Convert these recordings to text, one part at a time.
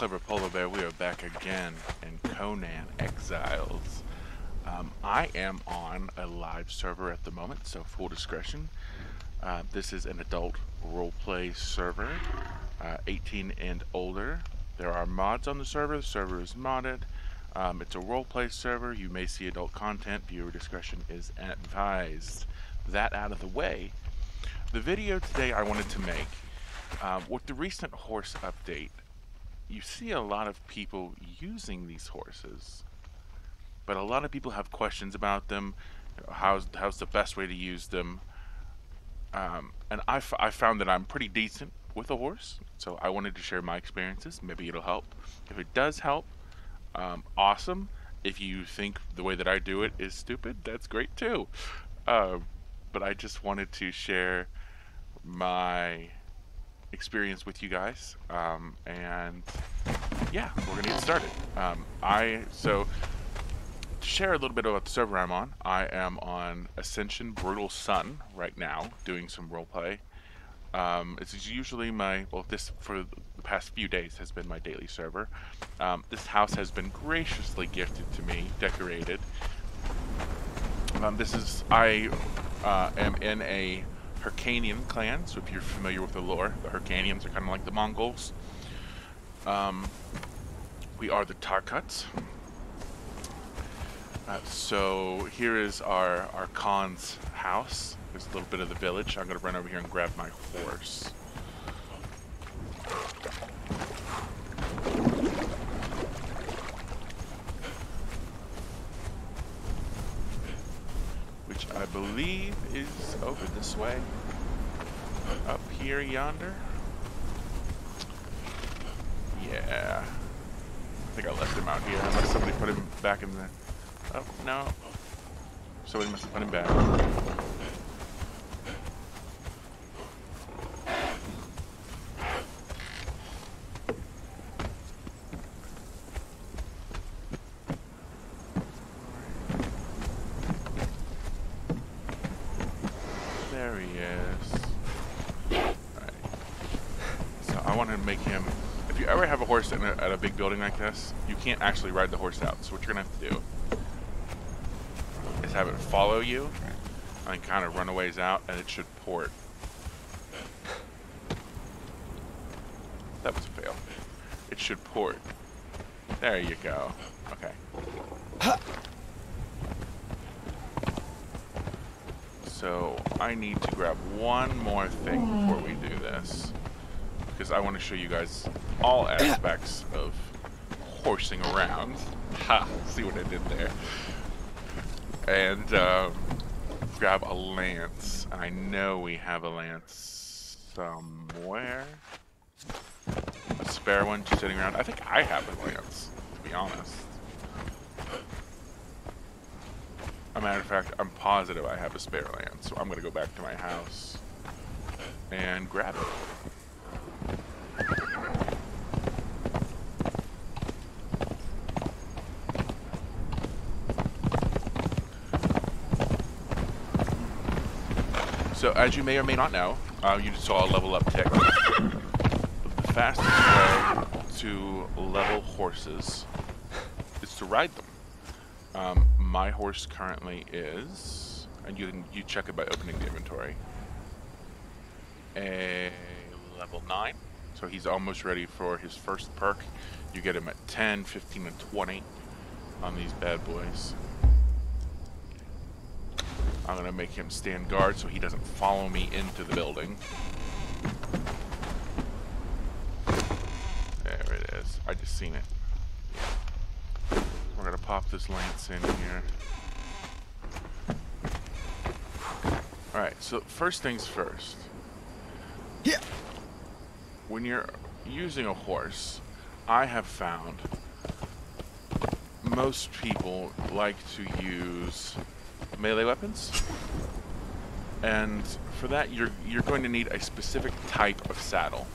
Clever Polar Bear. We are back again in Conan Exiles. I am on a live server at the moment, so full discretion. This is an adult roleplay server, 18 and older. There are mods on the server. The server is modded. It's a roleplay server. You may see adult content. Viewer discretion is advised. That out of the way, the video today I wanted to make, with the recent horse update, you see a lot of people using these horses, but a lot of people have questions about them. How's the best way to use them? And I found that I'm pretty decent with a horse, so I wanted to share my experiences. Maybe it'll help. If it does help, awesome. If you think the way that I do it is stupid, that's great too. But I just wanted to share my experience with you guys, and yeah, we're gonna get started. So to share a little bit about the server I'm on, I am on Ascension Brutal Sun right now, doing some roleplay. It's usually this for the past few days has been my daily server. This house has been graciously gifted to me, decorated. I am in a Hyrcanian clan, so if you're familiar with the lore, the Hyrcanians are kind of like the Mongols. We are the Tarkuts. So here is our Khan's house. There's a little bit of the village. I'm going to run over here and grab my horse. Which I believe is over this way. Up here yonder. Yeah. I think I left him out here, unless somebody put him back in the... Oh, no. Somebody must have put him back. There he is. Alright. So I want to make him... If you ever have a horse at a big building like this, you can't actually ride the horse out. So what you're going to have to do is have it follow you and kind of run a ways out, and it should port. That was a fail. It should port. There you go. Okay. So I need to grab one more thing before we do this, because I want to show you guys all aspects of horsing around. Ha! See what I did there? And grab a lance. I know we have a lance somewhere. A spare one just sitting around. I think I have a lance, to be honest. As a matter of fact, I'm positive I have a spare lance, so I'm going to go back to my house and grab it. So, as you may or may not know, you just saw a level up tick. The fastest way to level horses is to ride them. My horse currently is, and you check it by opening the inventory, a level 9. So he's almost ready for his first perk. You get him at 10, 15, and 20 on these bad boys. I'm going to make him stand guard so he doesn't follow me into the building. There it is. I just seen it. Yeah. We're going to pop this lance in here. Alright, so first things first. Yeah. When you're using a horse, I have found most people like to use melee weapons, and for that you're going to need a specific type of saddle.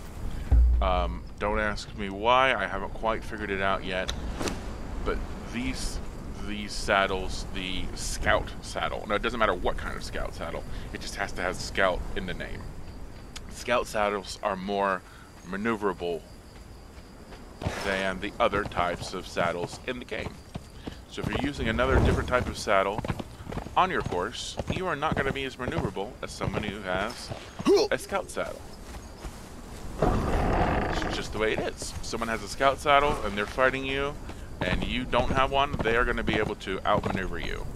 Don't ask me why, I haven't quite figured it out yet, but these saddles, the scout saddle, no, it doesn't matter what kind of scout saddle, it just has to have scout in the name. Scout saddles are more maneuverable than the other types of saddles in the game. So if you're using another different type of saddle on your horse, you are not going to be as maneuverable as someone who has a scout saddle. It's just the way it is. If someone has a scout saddle and they're fighting you, and you don't have one, they are going to be able to outmaneuver you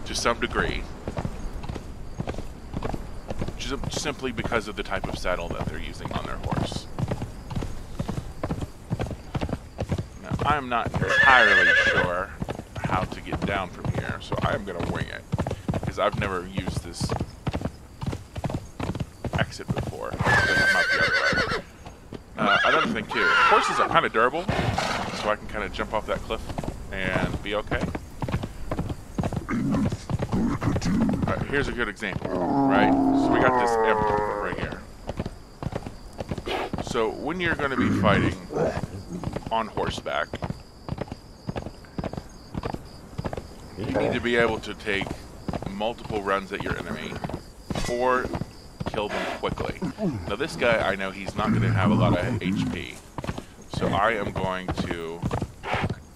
to some degree, just simply because of the type of saddle that they're using on their horse. Now, I'm not entirely sure how to get down from here, so I am going to wing it, because I've never used this exit before. So I'm not the other way. Another thing too, horses are kind of durable, so I can kind of jump off that cliff and be okay. Alright, here's a good example, right? So we got this imp right here. So when you're going to be fighting on horseback, you need to be able to take multiple runs at your enemy or kill them quickly. Now this guy, I know he's not going to have a lot of HP, so I am going to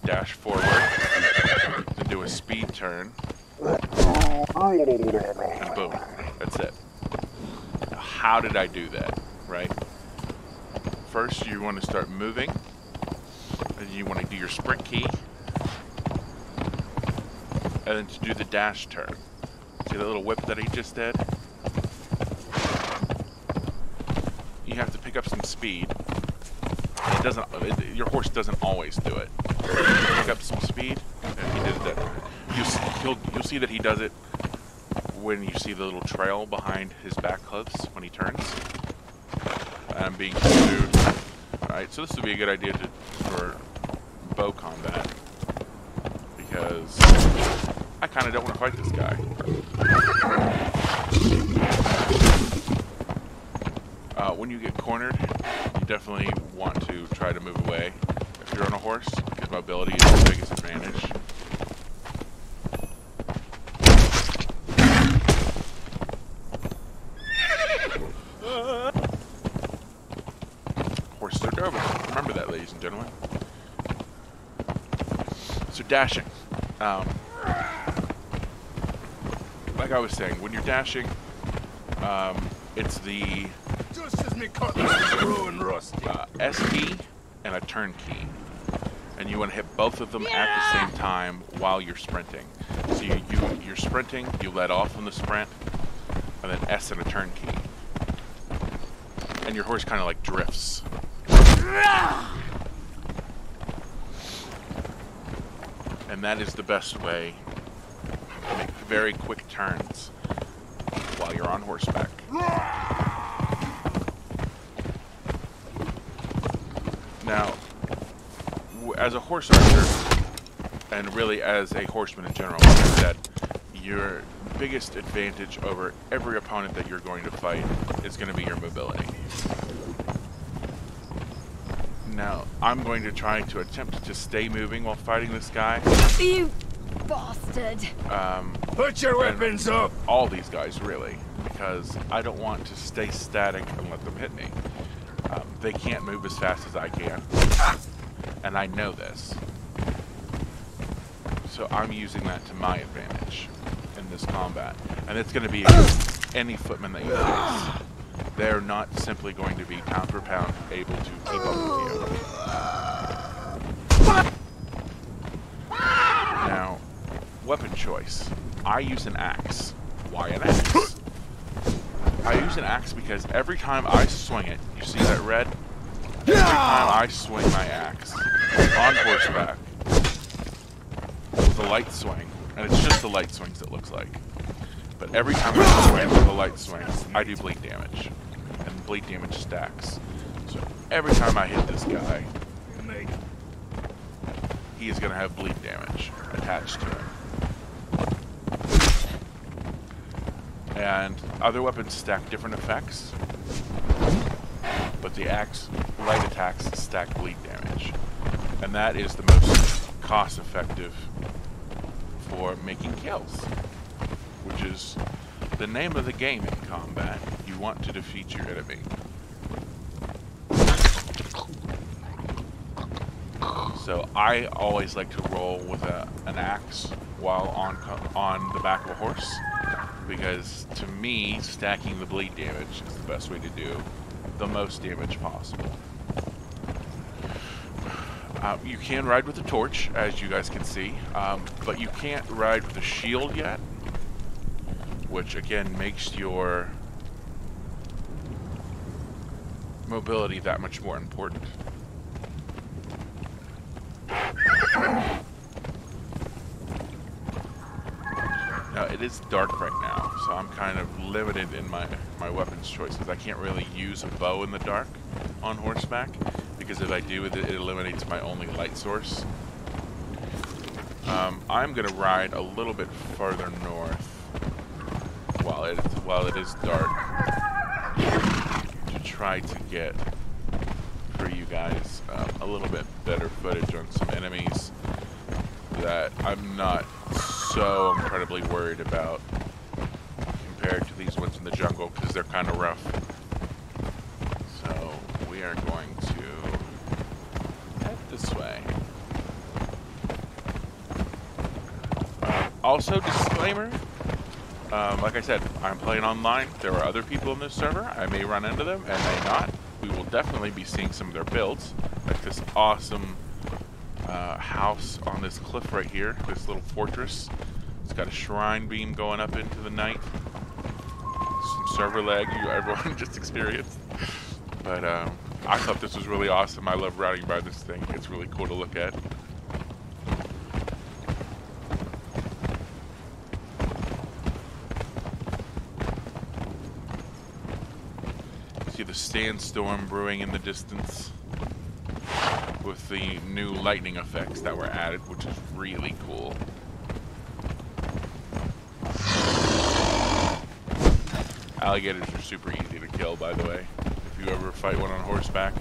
dash forward to do a speed turn, and boom, that's it. Now, how did I do that, right? First, you want to start moving, and you want to do your sprint key, and then to do the dash turn. See the little whip that he just did? You have to pick up some speed. It doesn't. Your horse doesn't always do it. Pick up some speed, and he did that. You'll see that he does it when you see the little trail behind his back hooves when he turns. I'm being pursued. Alright, so this would be a good idea for bow combat, because I kind of don't want to fight this guy. When you get cornered, you definitely want to try to move away if you're on a horse, because mobility is the biggest advantage. Horses are durable. Remember that, ladies and gentlemen. So dashing. Like I was saying, when you're dashing, it's the S key and a turn key, and you want to hit both of them at the same time while you're sprinting. So you're sprinting, you let off on the sprint, and then S and a turn key, and your horse kind of like drifts. And that is the best way to make very quick turns while you're on horseback. Now, as a horse archer, and really as a horseman in general, like I said, your biggest advantage over every opponent that you're going to fight is going to be your mobility. Now, I'm going to try to attempt to stay moving while fighting this guy. You bastard! Put your weapons up! All these guys, really, because I don't want to stay static and let them hit me. They can't move as fast as I can, and I know this. So I'm using that to my advantage in this combat, and it's going to be against any footman that you face. They're not simply going to be pound for pound able to keep up with you. Now, weapon choice. I use an axe. Why an axe? I use an axe because every time I swing it, you see that red? Every time I swing my axe on horseback with a light swing, and it's just the light swings it looks like, but every time I swing with a light swing, I do bleed damage, and bleed damage stacks. So every time I hit this guy, he is going to have bleed damage attached to him. And other weapons stack different effects, but the axe light attacks stack bleed damage, and that is the most cost effective for making kills, which is the name of the game in combat. You want to defeat your enemy. So I always like to roll with an axe while on the back of a horse, because to me, stacking the bleed damage is the best way to do the most damage possible. You can ride with a torch, as you guys can see, but you can't ride with a shield yet, which again makes your mobility that much more important. Now, it is dark right now, so I'm kind of limited in my weapons choices. I can't really use a bow in the dark on horseback, because if I do, it eliminates my only light source. I'm going to ride a little bit farther north while it is dark to try to get, for you guys, a little bit better footage on some enemies that I'm not so incredibly worried about compared to these ones in the jungle, because they're kind of rough. So we are going to head this way. Also, disclaimer, like I said, I'm playing online. There are other people in this server. I may run into them and may not. We will definitely be seeing some of their builds, like this awesome house on this cliff right here, this little fortress. It's got a shrine beam going up into the night. Some server lag everyone just experienced. But I thought this was really awesome. I love riding by this thing. It's really cool to look at. See the sandstorm brewing in the distance, with the new lightning effects that were added, which is really cool. Alligators are super easy to kill, by the way, if you ever fight one on horseback,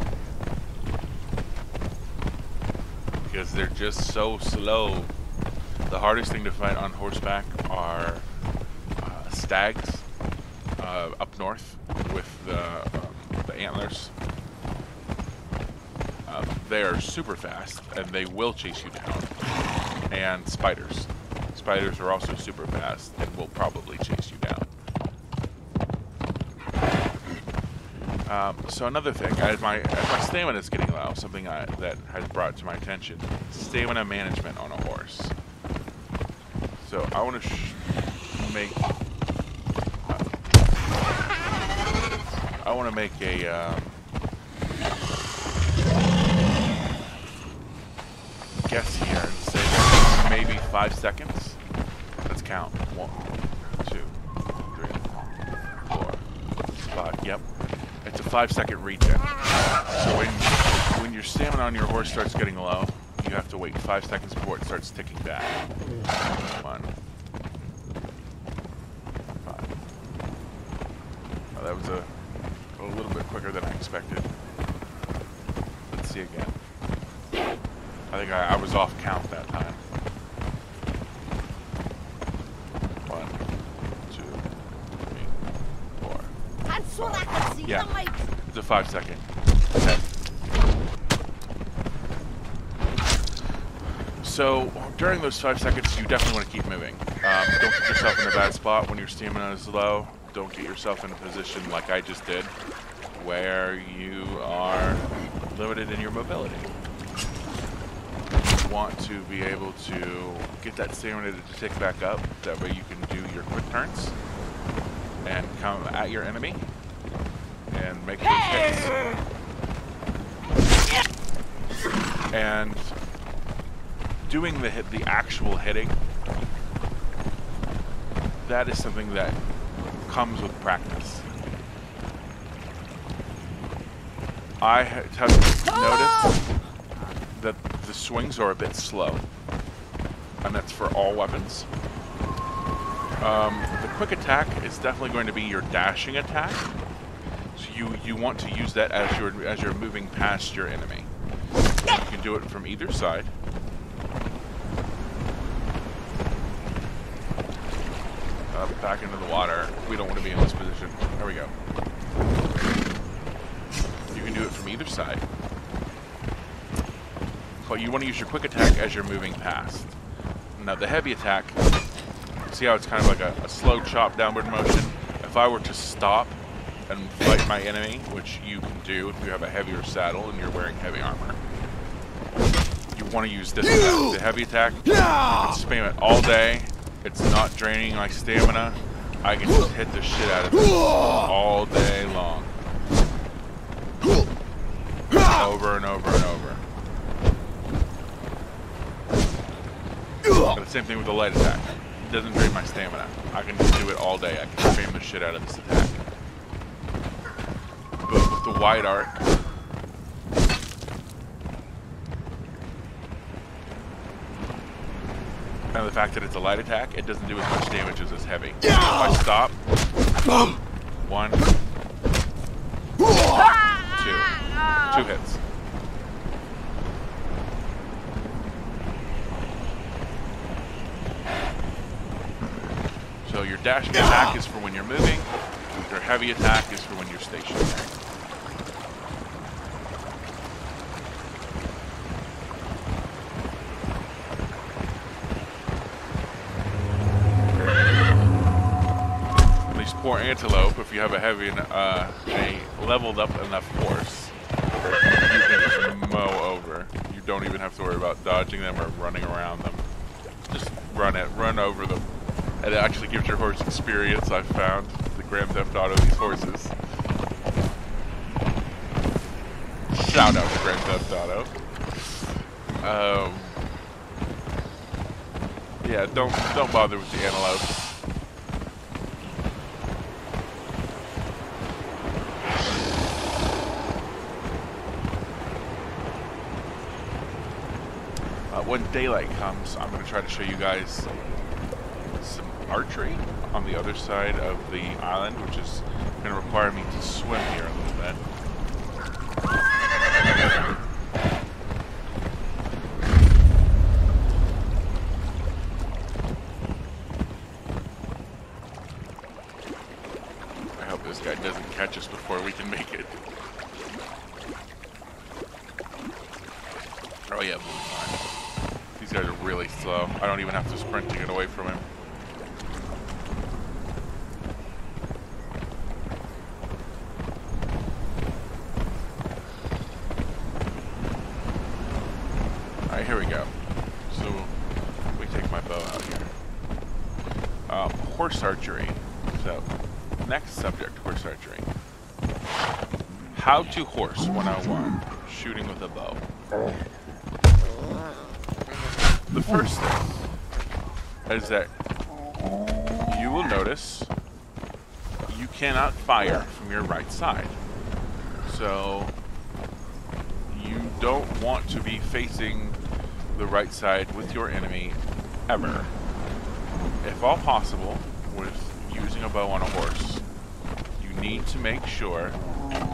because they're just so slow. The hardest thing to fight on horseback are stags up north with the antlers. They are super fast, and they will chase you down. And spiders. Spiders are also super fast, and will probably chase you down. So another thing, as my stamina is getting low, something that has brought to my attention, stamina management on a horse. So I want to make a guess here and say maybe 5 seconds. Let's count. 1, 2, 3, 4, 5. Yep, it's a 5-second regen. So when your stamina on your horse starts getting low, you have to wait 5 seconds before it starts ticking back. 1, 5. Oh, that was a little bit quicker than I expected. Let's see again. I think I was off count that time. 1, 2, 3, 4. That's what I can see. Yeah, Light. it's a 5-second. Okay. So during those 5 seconds, you definitely want to keep moving. Don't put yourself in a bad spot when your stamina is low. Don't get yourself in a position like I just did, where you are limited in your mobility. You want to be able to get that stamina to tick back up. That way you can do your quick turns and come at your enemy and make those hits. And doing the actual hitting, that is something that comes with practice. I have noticed that the swings are a bit slow, and that's for all weapons. The quick attack is definitely going to be your dashing attack, so you want to use that as you're moving past your enemy. You can do it from either side. Back into the water. We don't want to be in this position. There we go. You can do it from either side. but you want to use your quick attack as you're moving past. Now the heavy attack, see how it's kind of like a slow chop downward motion? If I were to stop and fight my enemy, which you can do if you have a heavier saddle and you're wearing heavy armor, you want to use this attack, the heavy attack. You can spam it all day. It's not draining my stamina. I can just hit the shit out of it all day long. Over and over and over. But the same thing with the light attack. It doesn't drain my stamina. I can just do it all day. I can spam the shit out of this attack. But with the wide arc, and the fact that it's a light attack, it doesn't do as much damage as it's heavy. If I stop, 1, 2 hits. So your dashing attack is for when you're moving, your heavy attack is for when you're stationary. Poor antelope, if you have a heavy, a leveled up enough horse, you can just mow over. You don't even have to worry about dodging them or running around them. Just run over them. And it actually gives your horse experience, I've found. The Grand Theft Auto, these horses. Shout out to Grand Theft Auto. Yeah, don't bother with the antelope. When daylight comes, I'm going to try to show you guys some archery on the other side of the island, which is going to require me to swim here a little bit. I hope this guy doesn't catch us before we can make it. Oh yeah, we'll be fine. These guys are really slow. I don't even have to sprint to get away from him. Alright, here we go. So, we take my bow out here. Horse archery. So, next subject, horse archery. How to horse 101. Shooting with a bow. The first thing is that you will notice you cannot fire from your right side. So you don't want to be facing the right side with your enemy ever. If all possible, with using a bow on a horse, you need to make sure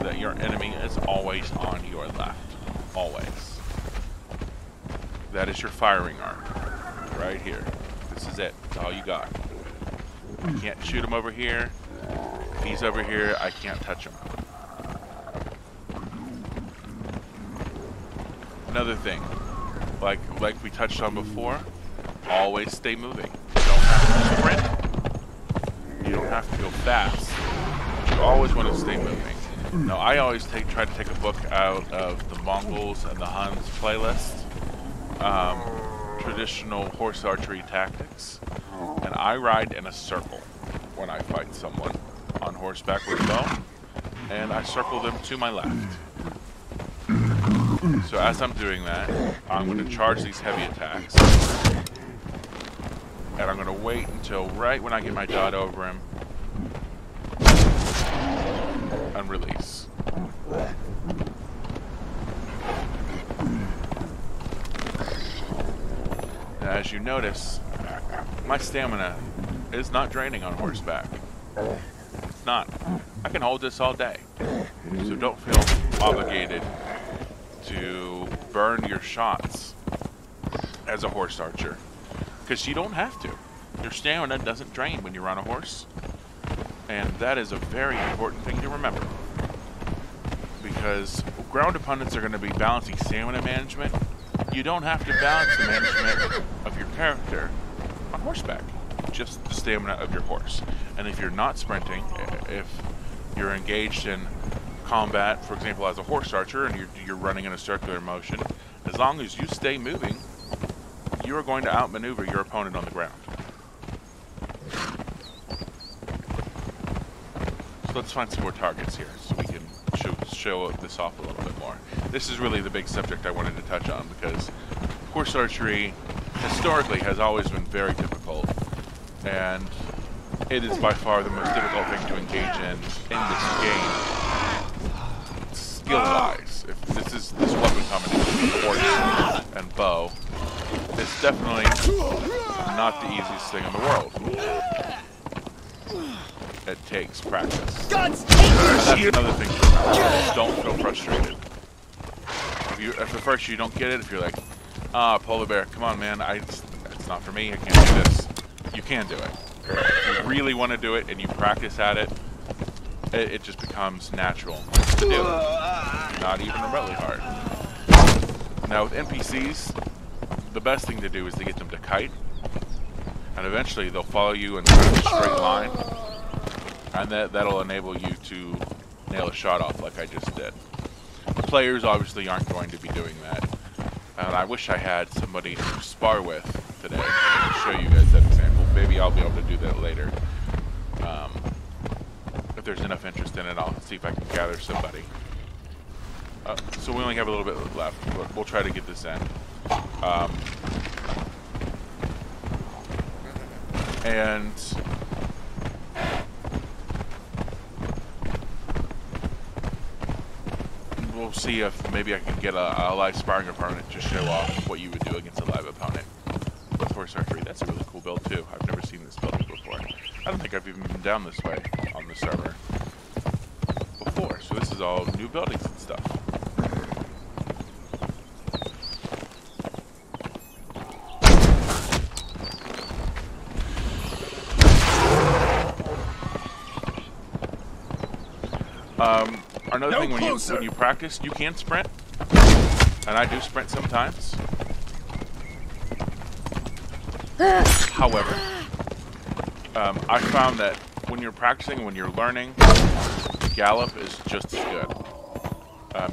that your enemy is always on your left. Always. That is your firing arc, right here. This is it. That's all you got. I can't shoot him over here. If he's over here, I can't touch him. Another thing, like we touched on before, always stay moving. You don't have to sprint. You don't have to go fast. You always want to stay moving. Now, I always try to take a book out of the Mongols and the Huns playlist. Traditional horse archery tactics, and I ride in a circle when I fight someone on horseback with a bow, and I circle them to my left. So as I'm doing that, I'm going to charge these heavy attacks, and I'm going to wait until right when I get my dot over him, and release. As you notice, my stamina is not draining on horseback. It's not. I can hold this all day. So don't feel obligated to burn your shots as a horse archer. Because you don't have to. Your stamina doesn't drain when you're on a horse. And that is a very important thing to remember. Because ground opponents are going to be balancing stamina management you don't have to balance the management of your character on horseback, just the stamina of your horse. And if you're not sprinting, if you're engaged in combat, for example, as a horse archer, and you're running in a circular motion, as long as you stay moving, you are going to outmaneuver your opponent on the ground. So let's find some more targets here so we can show this off a little bit more. This is really the big subject I wanted to touch on, because horse archery historically has always been very difficult, and it is by far the most difficult thing to engage in this game, skill-wise. If this weapon combination, horse and bow, is definitely not the easiest thing in the world. It takes practice. That's another thing to remember. Don't feel frustrated. If at first you don't get it, if you're like, polar bear, come on, man, it's not for me, I can't do this. You can do it. If you really want to do it and you practice at it, it just becomes natural to do it. Not even remotely hard. Now with NPCs, the best thing to do is to get them to kite, and eventually they'll follow you in kind of a straight line, and that'll enable you to nail a shot off like I just did. The players obviously aren't going to be doing that, and I wish I had somebody to spar with today to show you guys that example. Maybe I'll be able to do that later. If there's enough interest in it, I'll see if I can gather somebody. So we only have a little bit left, but we'll try to get this in. And we'll see if maybe I can get a live sparring opponent to show off what you would do against a live opponent with horse archery. That's a really cool build too. I've never seen this build before. I don't think I've even been down this way on the server before. So this is all new buildings and stuff. Another thing, when you practice, you can sprint, and I do sprint sometimes. However, I found that when you're practicing, when you're learning, gallop is just as good.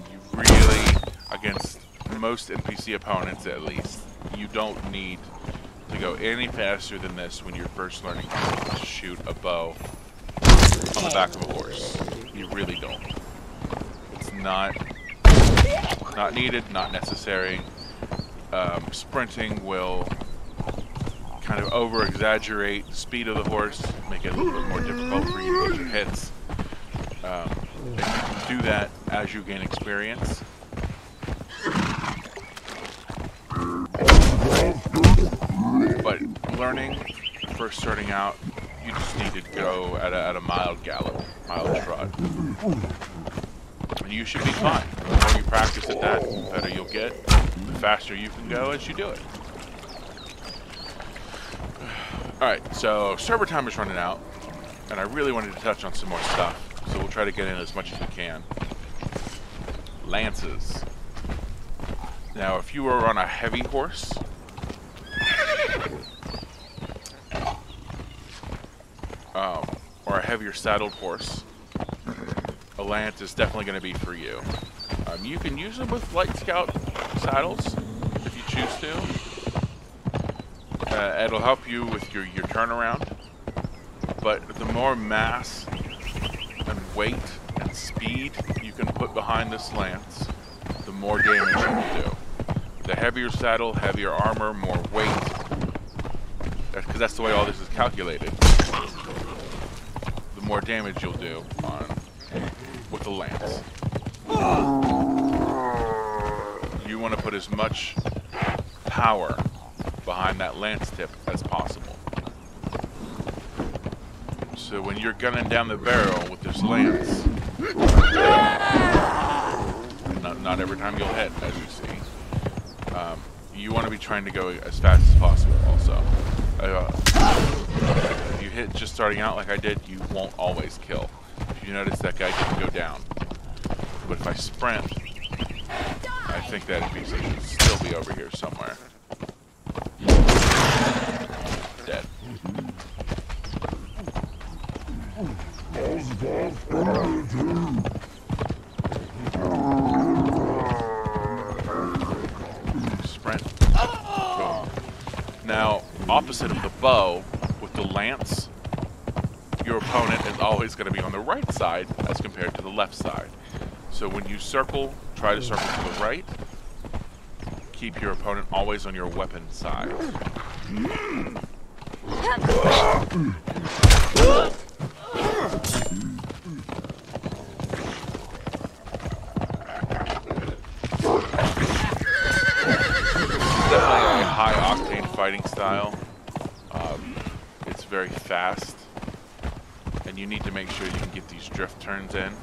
You really, against most NPC opponents at least, you don't need to go any faster than this when you're first learning how to shoot a bow on the back of a horse. You really don't. It's not needed, not necessary. Sprinting will kind of over-exaggerate the speed of the horse, make it a little bit more difficult for you to get your hits. And you can do that as you gain experience. But learning, first starting out, you just need to go at a mild gallop, mild trot. And you should be fine. The more you practice at that, the better you'll get, the faster you can go as you do it. Alright, so server time is running out, and I really wanted to touch on some more stuff, so we'll try to get in as much as we can. Lances. Now, if you are on a heavy horse, or a heavier saddled horse, a lance is definitely going to be for you. You can use them with light scout saddles if you choose to. It'll help you with your turnaround, but the more mass and weight and speed you can put behind this lance, the more damage you will do. The heavier saddle, heavier armor, more weight, because that's the way all this is calculated. The more damage you'll do with the lance. You want to put as much power behind that lance tip as possible. So when you're gunning down the barrel with this lance, not every time you'll hit, as you see. You want to be trying to go as fast as possible also. If you hit just starting out like I did, you won't always kill. If you notice, that guy didn't go down. But if I sprint, I think that NPC should still be over here somewhere. Dead. Sprint. Boom. Now, opposite of the bow, with the lance, your opponent is always going to be on the right side as compared to the left side. So when you circle, try to circle to the right. Keep your opponent always on your weapon side. Definitely a high-octane fighting style. It's very fast, and you need to make sure you can get these drift turns in.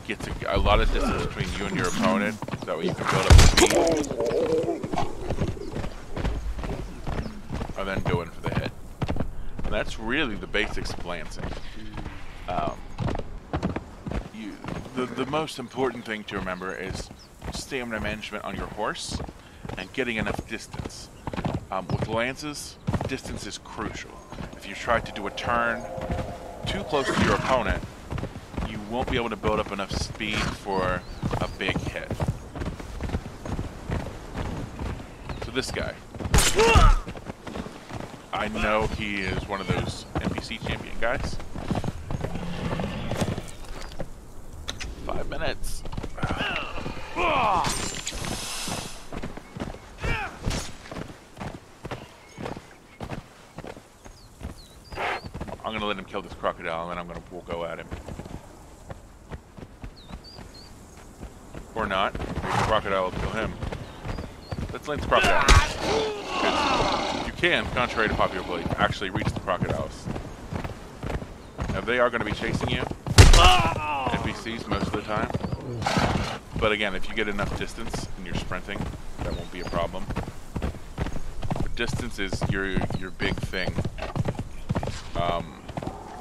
Get a lot of distance between you and your opponent, so that way you can build up speed, and then go in for the hit. And that's really the basics of lancing. The most important thing to remember is stamina management on your horse and getting enough distance. With lances, distance is crucial. If you try to do a turn too close to your opponent, you won't be able to build up enough speed for a big hit. So this guy, I know he is one of those NPC champion guys. 5 minutes. I'm gonna let him kill this crocodile, and then we'll go at him. Or not. Maybe the crocodile will kill him. Let's lance the crocodile. You can, contrary to popular belief, actually reach the crocodiles. Now they are going to be chasing you. NPCs most of the time. But again, if you get enough distance and you're sprinting, that won't be a problem. But distance is your big thing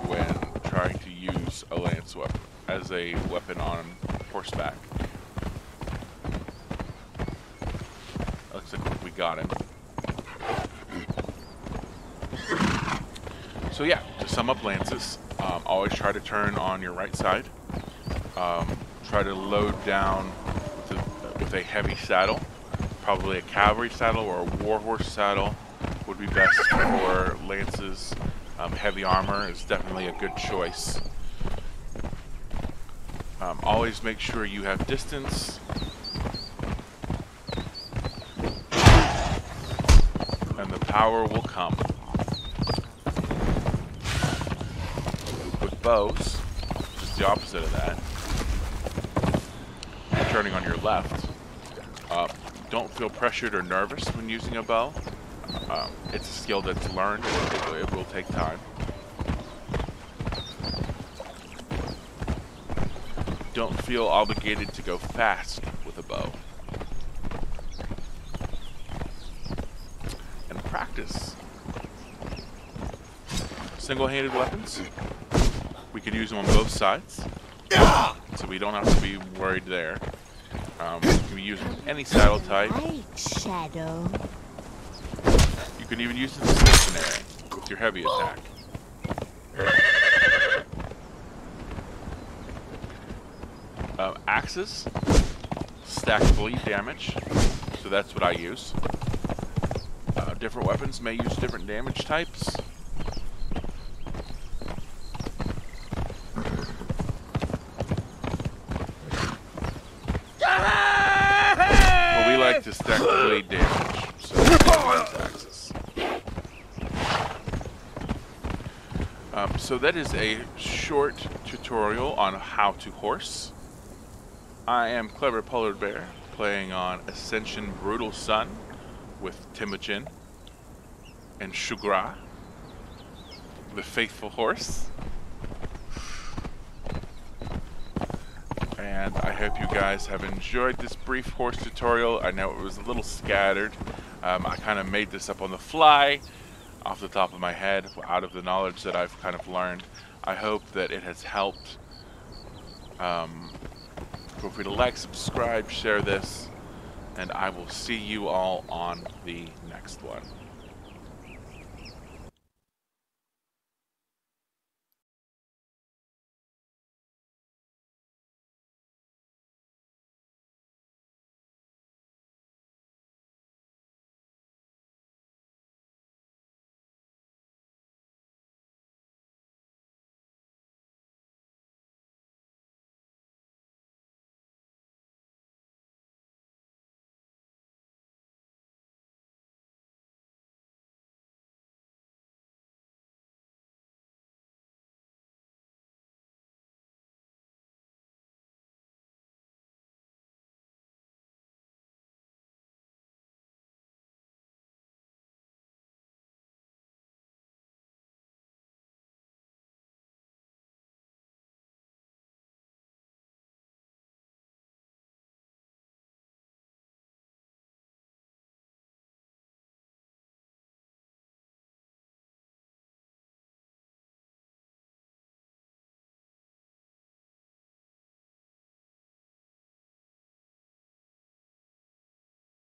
when trying to use a lance weapon as a weapon on horseback. Looks like we got him. So yeah, to sum up lances, always try to turn on your right side. Try to load down with a heavy saddle, probably a cavalry saddle or a warhorse saddle would be best for lances. Heavy armor is definitely a good choice. Always make sure you have distance. And the power will come. With bows, just the opposite of that. Turning on your left. Don't feel pressured or nervous when using a bow. It's a skill that's learned. It will take time. Don't feel obligated to go fast with a bow. And practice. Single-handed weapons. We could use them on both sides. So we don't have to be worried there. You can use any saddle type. Shadow. You can even use it stationary with your heavy attack. Axes stack bleed damage, so that's what I use. Different weapons may use different damage types. Well, we like to stack blade damage, so we use axes. So that is a short tutorial on how to horse. I am Clever Polar Bear, playing on Ascension Brutal Sun with Temujin and Shugra, the faithful horse. And I hope you guys have enjoyed this brief horse tutorial. I know it was a little scattered. I kind of made this up on the fly, off the top of my head, out of the knowledge that I've kind of learned. I hope that it has helped Feel free to like, subscribe, share this, and I will see you all on the next one.